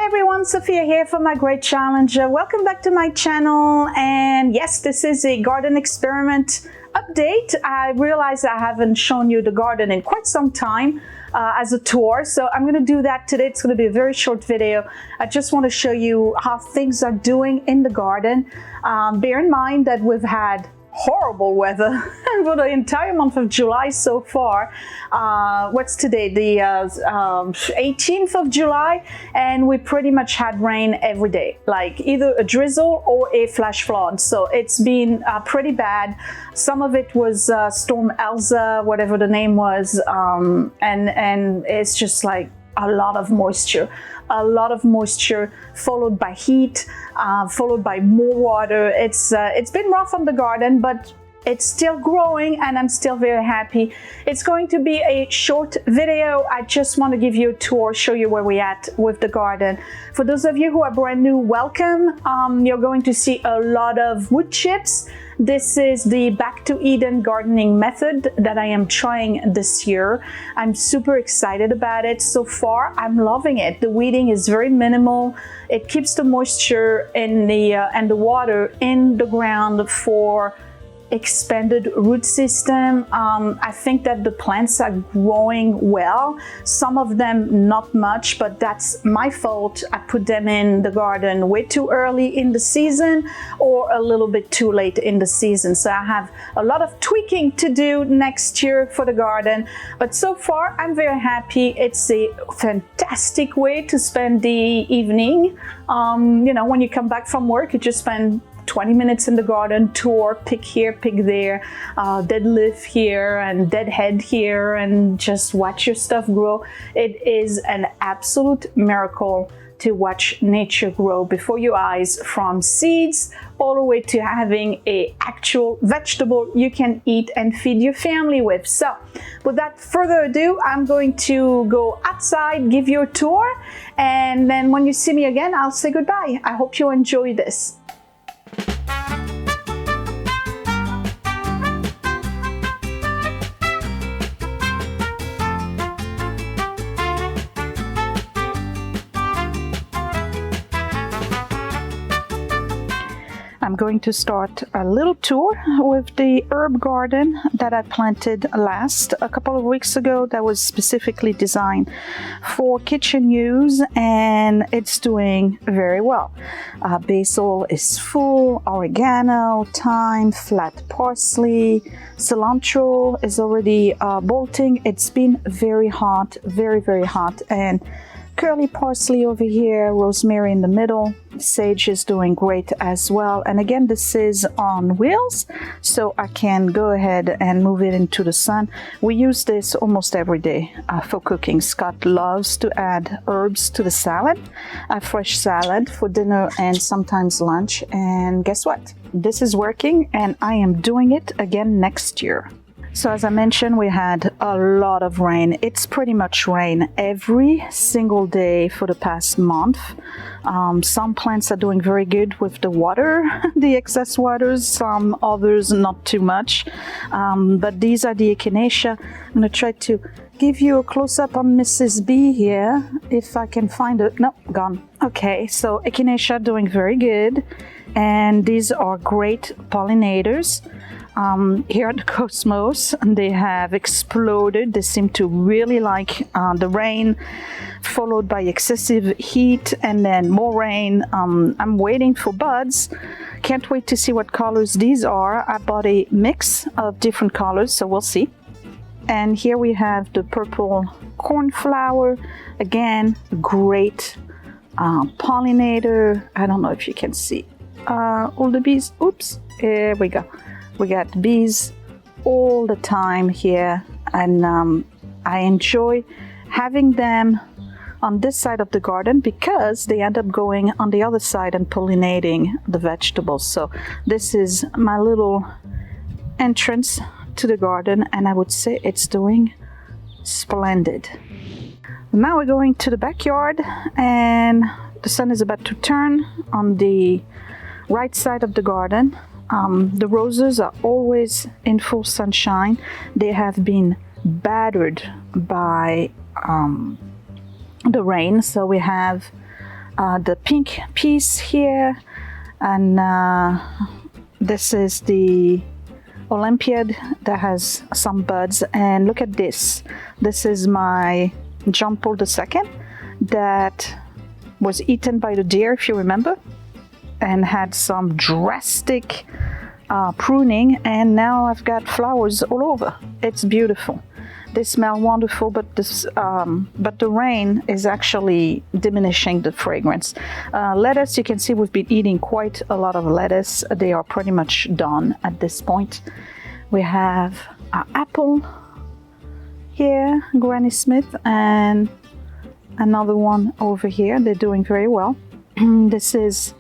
everyone, Sophia here for My Great Challenge. Welcome back to my channel, and yes, this is a garden experiment update. I realize I haven't shown you the garden in quite some time as a tour, so I'm going to do that today. It's going to be a very short video. I just want to show you how things are doing in the garden. Bear in mind that we've had horrible weather for the entire month of July so far. What's today? The 18th of July, and we pretty much had rain every day, like either a drizzle or a flash flood. So it's been pretty bad. Some of it was Storm Elsa, whatever the name was, and it's just like a lot of moisture followed by heat, followed by more water. It's been rough on the garden, but it's still growing and I'm still very happy. It's going to be a short video. I just want to give you a tour, show you where we're at with the garden. For those of you who are brand new, welcome. You're going to see a lot of wood chips. This is the Back to Eden gardening method that I am trying this year. I'm super excited about it. So far, I'm loving it. The weeding is very minimal. It keeps the moisture in the and the water in the ground for expanded root system. I think that the plants are growing well. Some of them not much, but that's my fault. I put them in the garden way too early in the season or a little bit too late in the season. So I have a lot of tweaking to do next year for the garden. But so far, I'm very happy. It's a fantastic way to spend the evening. You know, when you come back from work, you just spend 20 minutes in the garden, tour, pick here, pick there, dead leaf here and dead head here, and just watch your stuff grow. It is an absolute miracle to watch nature grow before your eyes, from seeds all the way to having an actual vegetable you can eat and feed your family with. So without further ado, I'm going to go outside, give you a tour, and then when you see me again, I'll say goodbye. I hope you enjoy this. I'm going to start a little tour with the herb garden that I planted a couple of weeks ago, that was specifically designed for kitchen use, and it's doing very well. Basil is full, oregano, thyme, flat parsley, cilantro is already bolting. It's been very hot, very hot, and curly parsley over here, rosemary in the middle, sage is doing great as well. And again, this is on wheels, so I can go ahead and move it into the sun. We use this almost every day for cooking. Scott loves to add herbs to the salad, a fresh salad for dinner and sometimes lunch. And guess what? This is working, and I am doing it again next year. So as I mentioned, we had a lot of rain. It's pretty much rain every single day for the past month. Some plants are doing very good with the water, the excess waters, some others not too much. But these are the echinacea. I'm going to try to give you a close-up on Mrs. B here, if I can find it. No, gone. Okay, so echinacea doing very good. And these are great pollinators. Here at the Cosmos, they have exploded. They seem to really like the rain, followed by excessive heat and then more rain. I'm waiting for buds. Can't wait to see what colors these are. I bought a mix of different colors, so we'll see. And here we have the purple cornflower. Again, great pollinator. I don't know if you can see all the bees. Oops, here we go. We got bees all the time here, and I enjoy having them on this side of the garden because they end up going on the other side and pollinating the vegetables. So this is my little entrance to the garden, and I would say it's doing splendid. Now we're going to the backyard, and the sun is about to turn on the right side of the garden. The roses are always in full sunshine. They have been battered by the rain, so we have the pink piece here, and this is the Olympiad that has some buds. And look at this. This is my John Paul II that was eaten by the deer, if you remember, and had some drastic pruning, and now I've got flowers all over. It's beautiful. They smell wonderful, but the rain is actually diminishing the fragrance. Lettuce, you can see we've been eating quite a lot of lettuce. They are pretty much done at this point. We have apple here, Granny Smith, and another one over here. They're doing very well. This is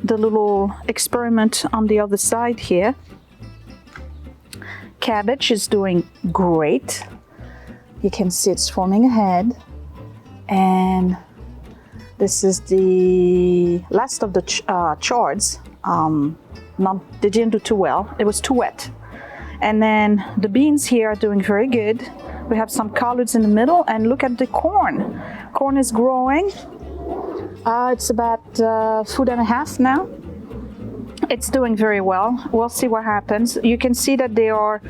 the little experiment on the other side here. Cabbage is doing great. You can see it's forming a head, and this is the last of the chards. They didn't do too well. It was too wet. And then the beans here are doing very good. We have some collards in the middle, and look at the corn. Corn is growing. It's about a foot and a half now. It's doing very well. We'll see what happens. You can see that they are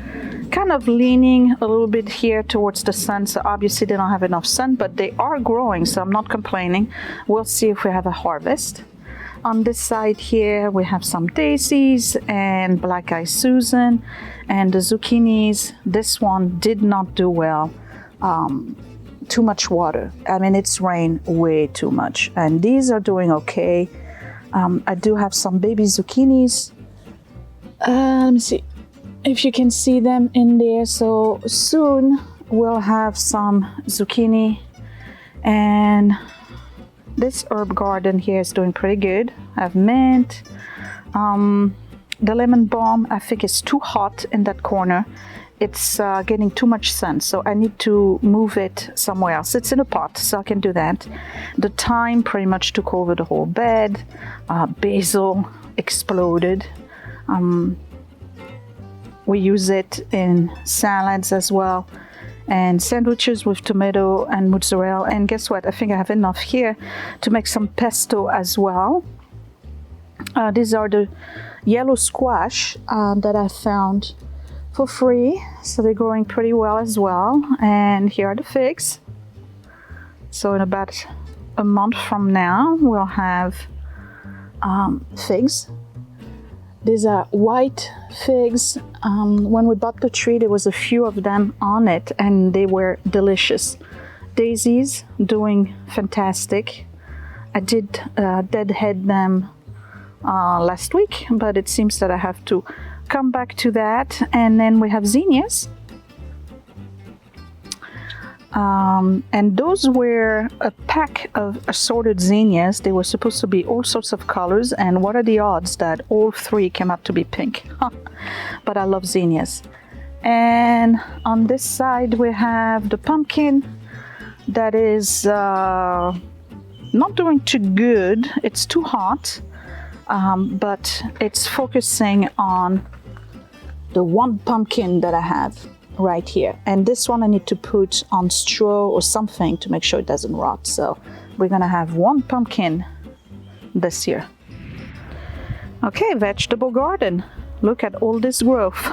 kind of leaning a little bit here towards the sun, so obviously they don't have enough sun, but they are growing, so I'm not complaining. We'll see if we have a harvest. On this side here, we have some daisies and black-eyed Susan and the zucchinis. This one did not do well. Too much water. I mean, it's rained way too much, and these are doing okay. I do have some baby zucchinis. Let me see if you can see them in there. So soon we'll have some zucchini, and this herb garden here is doing pretty good. I have mint. The lemon balm, I think, is too hot in that corner. It's getting too much sun, so I need to move it somewhere else. It's in a pot, so I can do that. The thyme pretty much took over the whole bed. Basil exploded. We use it in salads as well, and sandwiches with tomato and mozzarella. And guess what? I think I have enough here to make some pesto as well. These are the yellow squash that I found for free, so they're growing pretty well as well. And here are the figs. So in about a month from now we'll have figs. These are white figs. When we bought the tree, there was a few of them on it, and they were delicious. Daisies doing fantastic. I did deadhead them last week, but it seems that I have to come back to that. And then we have zinnias, and those were a pack of assorted zinnias. They were supposed to be all sorts of colors, and what are the odds that all three came out to be pink? But I love zinnias. And on this side we have the pumpkin that is not doing too good. It's too hot, but it's focusing on the one pumpkin that I have right here. And this one I need to put on straw or something to make sure it doesn't rot. So we're gonna have one pumpkin this year. Okay, vegetable garden. Look at all this growth.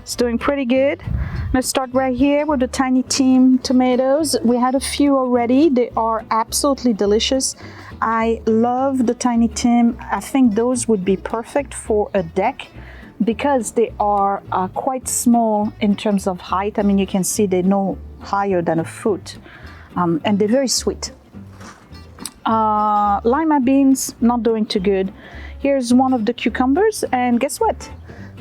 It's doing pretty good. I'm gonna start right here with the Tiny Tim tomatoes. We had a few already. They are absolutely delicious. I love the Tiny Tim. I think those would be perfect for a deck because they are quite small in terms of height. I mean, you can see they're no higher than a foot, and they're very sweet. Lima beans, not doing too good. Here's one of the cucumbers, and guess what?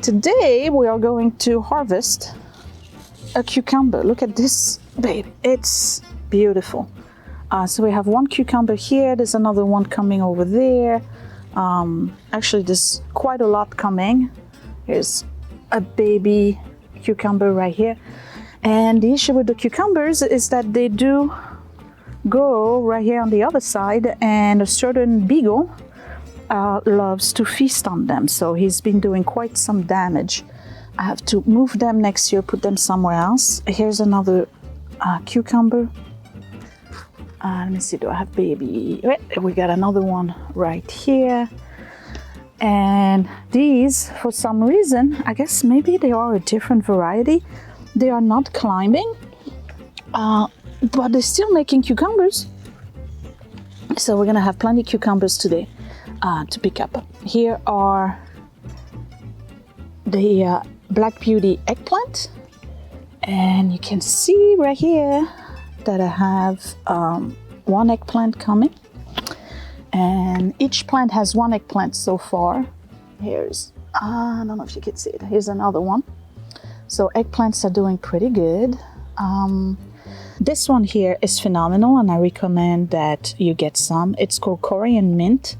Today we are going to harvest a cucumber. Look at this baby, it's beautiful. So we have one cucumber here, there's another one coming over there. Actually there's quite a lot coming. Here's a baby cucumber right here. And the issue with the cucumbers is that they do go right here on the other side, and a certain beagle loves to feast on them. So he's been doing quite some damage. I have to move them next year, put them somewhere else. Here's another cucumber. Let me see, do I have baby? We got another one right here. And these, for some reason, I guess maybe they are a different variety. They are not climbing, but they're still making cucumbers. So we're gonna have plenty of cucumbers today to pick up. Here are the Black Beauty eggplant. And you can see right here that I have one eggplant coming. And each plant has one eggplant so far. Here's, I don't know if you can see it. Here's another one. So eggplants are doing pretty good. This one here is phenomenal and I recommend that you get some. It's called Korean mint,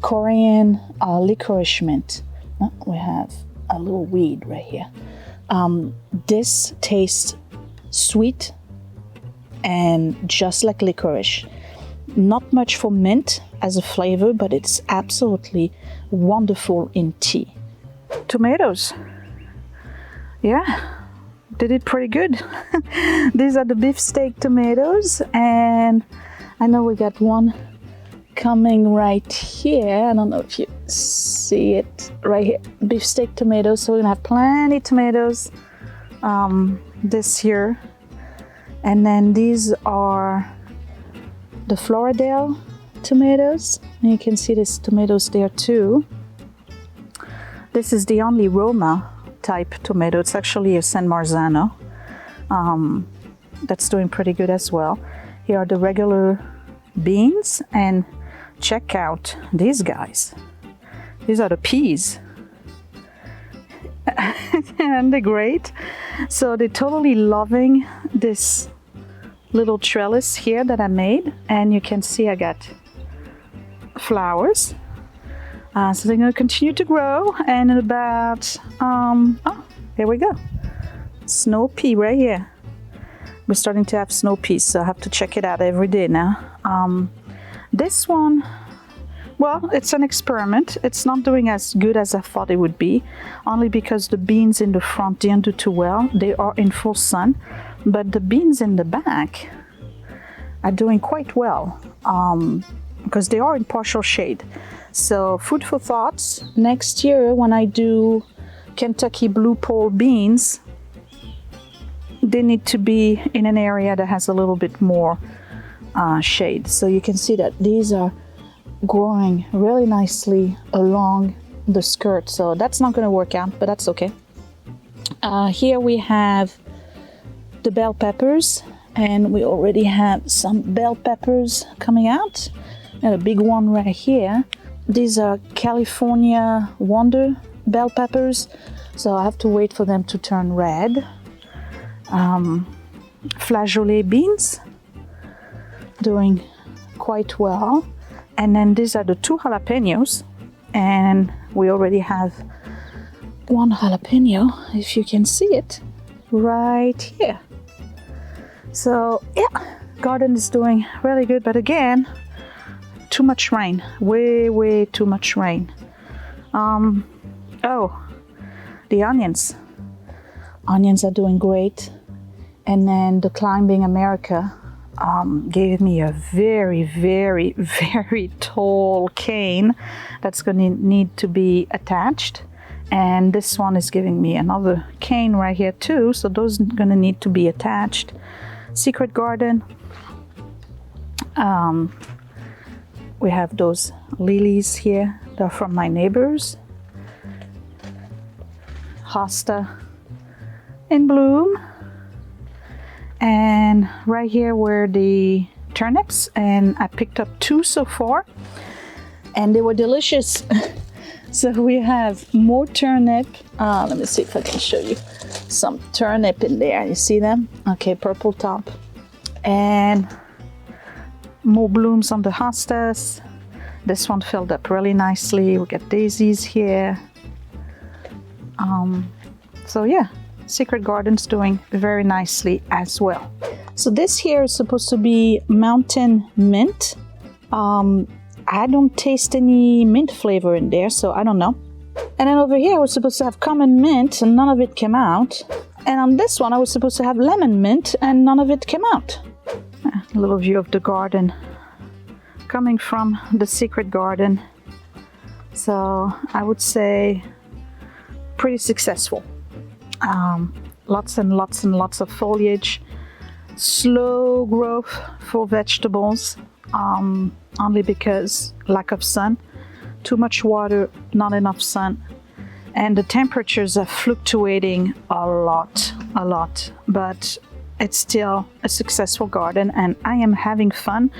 Korean licorice mint. Oh, we have a little weed right here. This tastes sweet and just like licorice. Not much for mint as a flavor, but it's absolutely wonderful in tea. Tomatoes. Yeah, they did pretty good. These are the beefsteak tomatoes, and I know we got one coming right here. I don't know if you see it right here. Beefsteak tomatoes, so we're gonna have plenty of tomatoes this year. And then these are the Floridale tomatoes. And you can see these tomatoes there too. This is the only Roma type tomato. It's actually a San Marzano. That's doing pretty good as well. Here are the regular beans, and check out these guys. These are the peas. And they're great. So they're totally loving this little trellis here that I made, and you can see I got flowers. So they're going to continue to grow, and in about oh, here we go, snow pea right here. We're starting to have snow peas, so I have to check it out every day now. This one, well, it's an experiment. It's not doing as good as I thought it would be, only because the beans in the front didn't do too well. They are in full sun, but the beans in the back are doing quite well because they are in partial shade. So food for thoughts. Next year when I do Kentucky Blue Pole beans, they need to be in an area that has a little bit more shade. So you can see that these are growing really nicely along the skirt. So that's not going to work out, but that's okay. Here we have the bell peppers, and we already have some bell peppers coming out, and a big one right here. These are California Wonder bell peppers, so I have to wait for them to turn red. Flageolet beans, doing quite well. And then these are the two jalapenos, and we already have one jalapeno, if you can see it, right here. So yeah, garden is doing really good, but again, too much rain, way too much rain. Oh, the onions are doing great. And then the Climbing America gave me a very tall cane that's going to need to be attached, and this one is giving me another cane right here too, so those are going to need to be attached. Secret Garden, we have those lilies here. They're from my neighbors. Hosta in bloom. And right here were the turnips, and I picked up 2 so far, and they were delicious. So we have more turnip. Let me see if I can show you some turnip in there. You see them? Okay, purple top. And more blooms on the hostas. This one filled up really nicely. We got daisies here. So yeah, Secret Garden's doing very nicely as well. So this here is supposed to be mountain mint. I don't taste any mint flavor in there, so I don't know. And then over here I was supposed to have common mint, and none of it came out. And on this one I was supposed to have lemon mint, and none of it came out. A little view of the garden coming from the secret garden. So I would say pretty successful. Lots and lots and lots of foliage, slow growth for vegetables, only because lack of sun, too much water, not enough sun, and the temperatures are fluctuating a lot, but it's still a successful garden and I am having fun.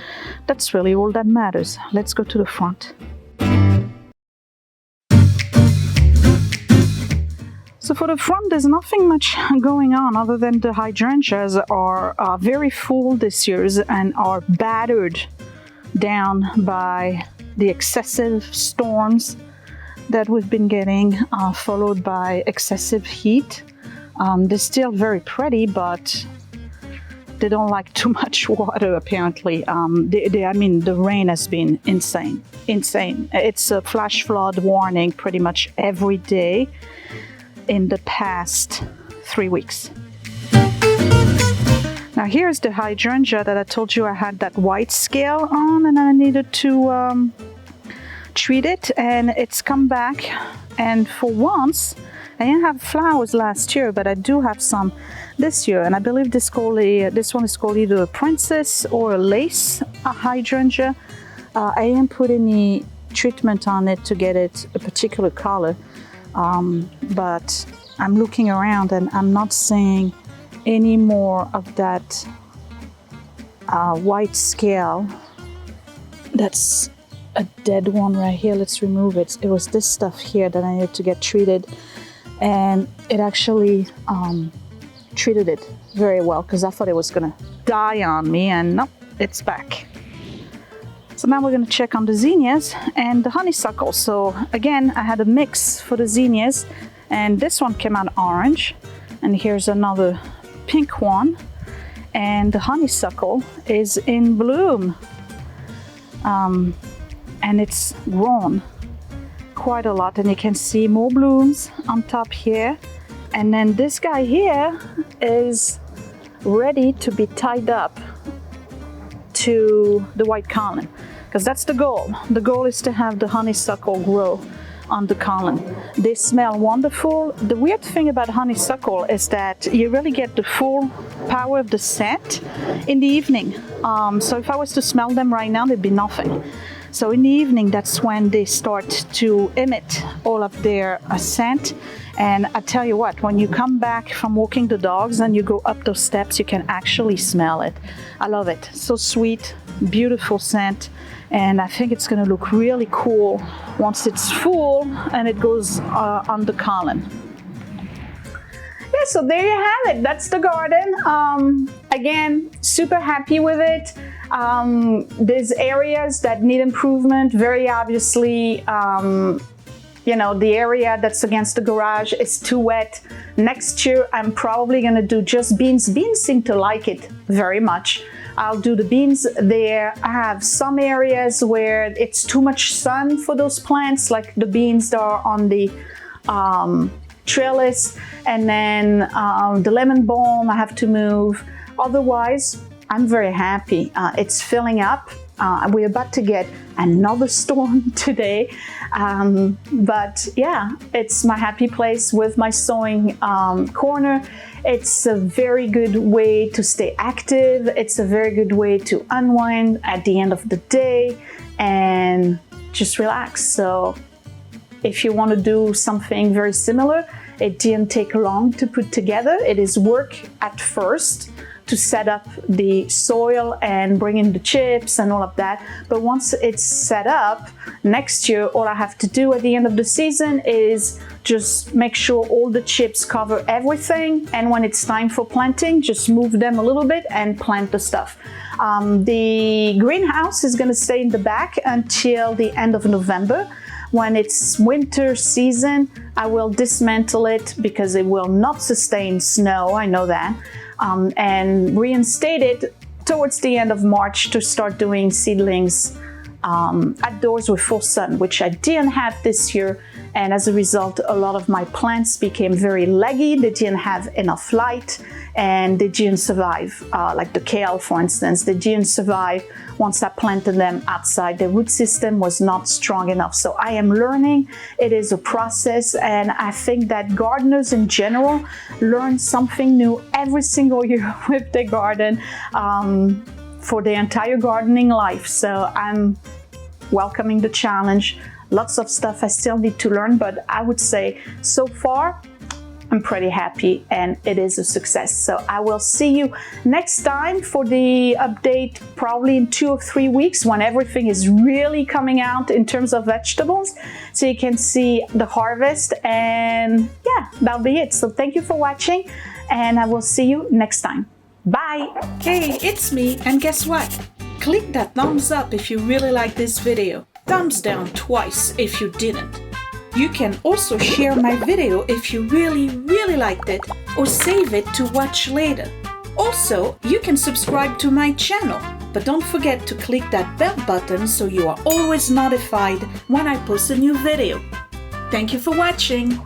That's really all that matters. Let's go to the front. So for the front, there's nothing much going on other than the hydrangeas are very full this year and are battered down by the excessive storms that we've been getting, followed by excessive heat. They're still very pretty, but they don't like too much water apparently. I mean, the rain has been insane. It's a flash flood warning pretty much every day in the past 3 weeks. Now here's the hydrangea that I told you I had that white scale on and I needed to treat it, and it's come back, and for once I didn't have flowers last year, but I do have some this year, and I believe this one is called either a princess or a lace hydrangea. I didn't put any treatment on it to get it a particular color, but I'm looking around and I'm not seeing any more of that white scale. That's a dead one right here. Let's remove it. It was this stuff here that I needed to get treated, and it actually treated it very well because I thought it was gonna die on me, and nope, it's back. So now we're gonna check on the zinnias and the honeysuckle. So again, I had a mix for the zinnias, and this one came out orange, and here's another pink one, and the honeysuckle is in bloom. And it's grown quite a lot, and you can see more blooms on top here. And then this guy here is ready to be tied up to the white column, because that's the goal. The goal is to have the honeysuckle grow on the column. They smell wonderful. The weird thing about honeysuckle is that you really get the full power of the scent in the evening. So if I was to smell them right now, there'd be nothing. So in the evening, that's when they start to emit all of their scent. And I tell you what, when you come back from walking the dogs and you go up those steps, you can actually smell it. I love it. So sweet, beautiful scent. And I think it's gonna look really cool once it's full and it goes on the column. Yeah, so there you have it. That's the garden. Again, super happy with it. There's areas that need improvement. Very obviously, you know, the area that's against the garage is too wet. Next year, I'm probably gonna do just beans. Beans seem to like it very much. I'll do the beans there. I have some areas where it's too much sun for those plants, like the beans that are on the trellis, and then the lemon balm I have to move. Otherwise, I'm very happy. It's filling up. We're about to get another storm today. But yeah, it's my happy place with my sewing corner. It's a very good way to stay active. It's a very good way to unwind at the end of the day and just relax. So if you want to do something very similar, it didn't take long to put together. It is work at first to set up the soil and bring in the chips and all of that. But once it's set up, next year, all I have to do at the end of the season is just make sure all the chips cover everything. And when it's time for planting, just move them a little bit and plant the stuff. The greenhouse is gonna stay in the back until the end of November. When it's winter season, I will dismantle it because it will not sustain snow, I know that. And reinstate it towards the end of March to start doing seedlings outdoors with full sun, which I didn't have this year. And as a result, a lot of my plants became very leggy. They didn't have enough light. and they didn't survive. Like the kale, for instance, they didn't survive once I planted them outside. The root system was not strong enough. So I am learning. It is a process, and I think that gardeners in general learn something new every single year with their garden for their entire gardening life. So I'm welcoming the challenge. Lots of stuff I still need to learn, but I would say so far I'm pretty happy and it is a success. So I will see you next time for the update, probably in 2 or 3 weeks, when everything is really coming out in terms of vegetables, so you can see the harvest. And yeah, that'll be it. So thank you for watching, and I will see you next time. Bye. Hey, it's me, and guess what? Click that thumbs up if you really like this video. Thumbs down twice if you didn't. You can also share my video if you really liked it, or save it to watch later. Also, you can subscribe to my channel, but don't forget to click that bell button so you are always notified when I post a new video. Thank you for watching.